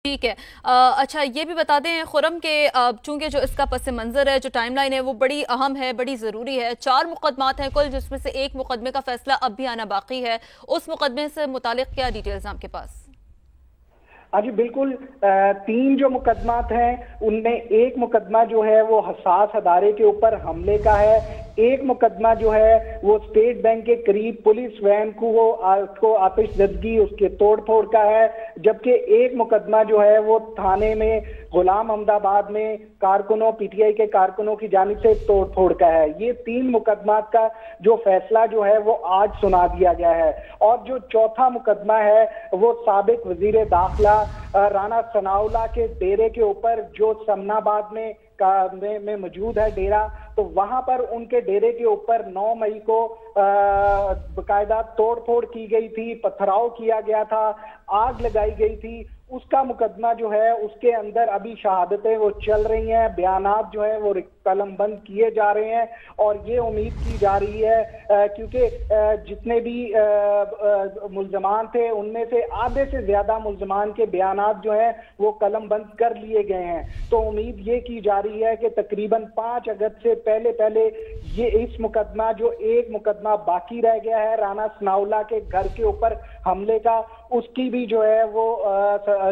ठीक है। अच्छा, ये भी बता दें खुरम के चूंकि जो इसका पस मंजर है, जो टाइमलाइन है, वो बड़ी अहम है, बड़ी ज़रूरी है। 4 मुकदमात हैं कुल, जिसमें से एक मुकदमे का फैसला अब भी आना बाकी है। उस मुकदमे से मुतालिक क्या डिटेल्स आपके पास? हाँ जी बिल्कुल। तीन जो मुकदमात हैं उनमें एक मुकदमा जो है वो हसास अदारे के ऊपर हमले का है। एक मुकदमा जो है वो स्टेट बैंक के करीब पुलिस वैन को आतिशजदगी उसके तोड़ फोड़ का है। जबकि एक मुकदमा जो है वो थाने में गुलाम अहमदाबाद में कारकुनों पीटीआई के कारकुनों की जानिब से तोड़ फोड़ का है। ये तीन मुकदमात का जो फैसला जो है वो आज सुना दिया गया है। और जो चौथा मुकदमा है वो साबिक वजीर दाखिला राना सनाउल्लाह के डेरे के ऊपर, जो समनाबाद में मौजूद है डेरा, तो वहां पर उनके डेरे के ऊपर 9 मई को बकायदा तोड़ फोड़ की गई थी, पथराव किया गया था, आग लगाई गई थी। उसका मुकदमा जो है उसके अंदर अभी शहादतें वो चल रही हैं, बयानात जो है वो कलमबंद किए जा रहे हैं। और ये उम्मीद की जा रही है क्योंकि जितने भी मुल्जमान थे उनमें से आधे से ज्यादा मुल्जमान के बयानात जो है वो कलमबंद कर लिए गए हैं। तो उम्मीद ये की जा रही है कि तकरीबन 5 अगस्त से पहले ये इस मुकदमा, जो एक मुकदमा बाकी रह गया है राना सनाउल्लाह के घर के ऊपर हमले का, उसकी भी जो है वो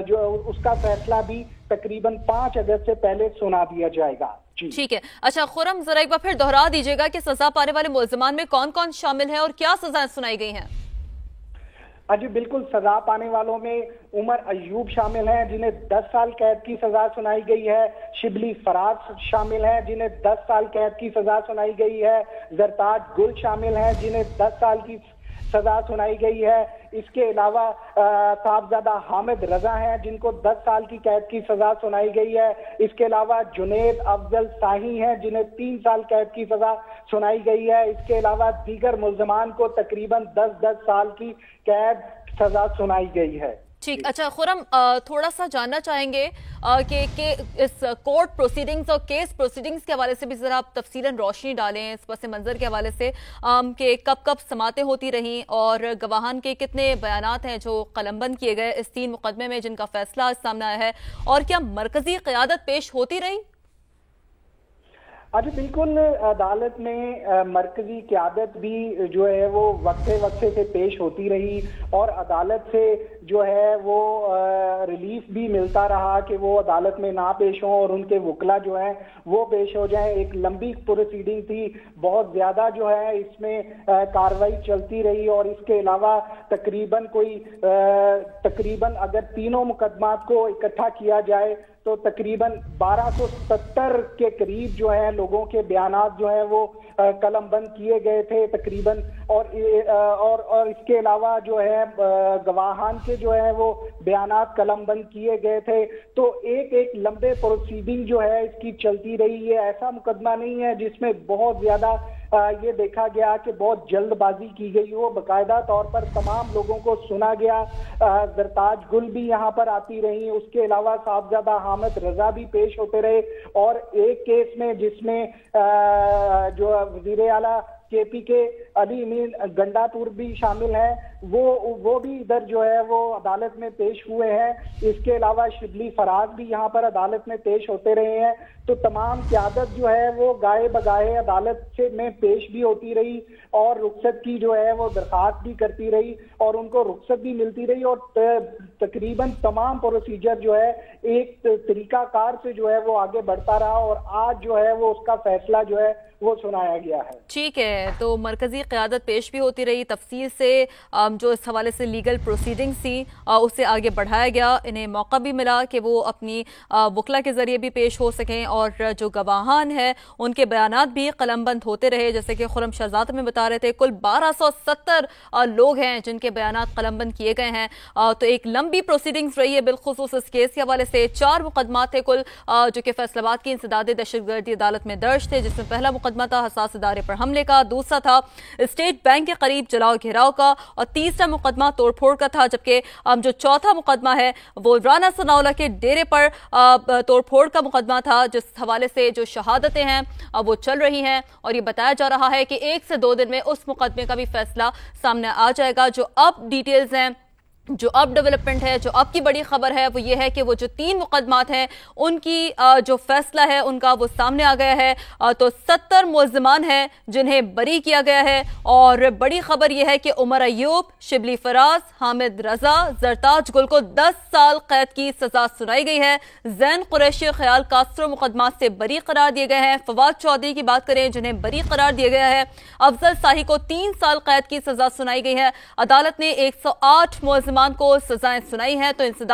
जो उसका फैसला भी तकरीबन 5 अगस्त से पहले सुना दिया जाएगा। ठीक है। अच्छा खुरम, जरा एक बार फिर दोहरा दीजिएगा कि सजा पाने वाले मुल्जमान में कौन कौन शामिल है और क्या सजाएं सुनाई गई हैं? जी बिल्कुल। सजा पाने वालों में उमर अयूब शामिल हैं जिन्हें 10 साल कैद की सजा सुनाई गई है। शिबली फराज शामिल हैं जिन्हें 10 साल कैद की सजा सुनाई गई है। जरताज गुल शामिल हैं जिन्हें 10 साल की सजा सुनाई गई है। इसके अलावा साहबजादा हामिद रजा हैं जिनको 10 साल की कैद की सजा सुनाई गई है। इसके अलावा जुनेद अफजल शाही हैं जिन्हें 3 साल कैद की सजा सुनाई गई है। इसके अलावा दीगर मुल्जमान को तकरीबन 10-10 साल की कैद सजा सुनाई गई है। ठीक। अच्छा खुरम, थोड़ा सा जानना चाहेंगे कि इस कोर्ट प्रोसीडिंग्स और केस प्रोसीडिंग्स के हवाले से भी जरा आप तफसीलन रोशनी डालें, इस पस मंजर के हवाले से कि कब कब समातें होती रहीं और गवाहान के कितने बयानात हैं जो कलमबंद किए गए इस 3 मुकदमे में जिनका फैसला आज सामने आया है, और क्या मरकजी क़यादत पेश होती रही? जी बिल्कुल। अदालत में मरकजी क़यादत भी जो है वो वक्फे से पेश होती रही और अदालत से जो है वो रिलीफ भी मिलता रहा कि वो अदालत में ना पेश हों और उनके वकला जो हैं वो पेश हो जाएं। एक लंबी प्रोसीडिंग थी, बहुत ज़्यादा जो है इसमें कार्रवाई चलती रही। और इसके अलावा तकरीबन अगर तीनों मुकदमात को इकट्ठा किया जाए तो तकरीबन 1270 के करीब जो है लोगों के बयानात जो है वो कलमबंद किए गए थे तकरीबन। और इसके अलावा जो है गवाहान के जो है वो बयानात कलमबंद किए गए थे। तो एक लंबे प्रोसीडिंग जो है इसकी चलती रही। ये ऐसा मुकदमा नहीं है जिसमें बहुत ज्यादा ये देखा गया कि बहुत जल्दबाजी की गई हो। बाकायदा तौर पर तमाम लोगों को सुना गया। जरताज गुल भी यहाँ पर आती रही, उसके अलावा साहबजादा हामिद रजा भी पेश होते रहे। और एक केस में जिसमें जो वजीर आला केपी के अली अमीन गंडापुर भी शामिल है, वो भी इधर जो है वो अदालत में पेश हुए हैं। इसके अलावा शिबली फराज भी यहाँ पर अदालत में पेश होते रहे हैं। तो तमाम क़यादत जो है वो गाए बगाए अदालत से में पेश भी होती रही और रुखसत की जो है वो दरखास्त भी करती रही और उनको रुखसत भी मिलती रही। और तकरीबन तमाम प्रोसीजर जो है एक तरीकाकार से जो है वो आगे बढ़ता रहा और आज जो है वो उसका फैसला जो है वो सुनाया गया है। ठीक है। तो मरकजी क़यादत पेश भी होती रही, तफसील से जो इस हवाले से लीगल प्रोसीडिंग्स थी उसे आगे बढ़ाया गया। इन्हें मौका भी मिला कि वो अपनी वकला के जरिए भी पेश हो सकें और जो गवाहान है उनके बयानात भी कलमबंद होते रहे। जैसे कि खुरम शहजाद में बता रहे थे, कुल 1270 लोग हैं जिनके बयानात कलमबंद किए गए हैं। तो एक लंबी प्रोसीडिंग्स रही है बिलखुसूस इस केस के हवाले से। 4 मुकदमात थे कुल जो कि फैसलाबाद की इंसदाद दहशतगर्दी अदालत में दर्ज थे, जिसमें पहला मुकदमा था हसास इदारे पर हमले का, दूसरा था स्टेट बैंक के करीब जलाओ घेराव का और तीसरा मुकदमा तोड़फोड़ का था। जबकि जो चौथा मुकदमा है वो राना सनाउल्लाह के डेरे पर तोड़फोड़ का मुकदमा था, जिस हवाले से जो शहादतें हैं वो चल रही हैं और ये बताया जा रहा है कि 1 से 2 दिन में उस मुकदमे का भी फैसला सामने आ जाएगा। जो अब डिटेल्स हैं जो अब डेवलपमेंट है, जो अब की बड़ी खबर है, वो ये है कि वो जो 3 मुकदमात हैं उनकी जो फैसला है उनका वो सामने आ गया है। तो 70 मुल्जिमान हैं जिन्हें बरी किया गया है। और बड़ी खबर यह है कि उमर अयूब, शिबली फराज, हामिद रजा, जरताज गुल को 10 साल कैद की सजा सुनाई गई है। जैन कुरैशी, ख्याल कास्त्रो मुकदमात से बरी करार दिए गए हैं। फवाद चौधरी की बात करें जिन्हें बरी करार दिया गया है। अफजल साही को 3 साल कैद की सजा सुनाई गई है। अदालत ने 108 मुल्जिमान को सजाएं सुनाई हैं। तो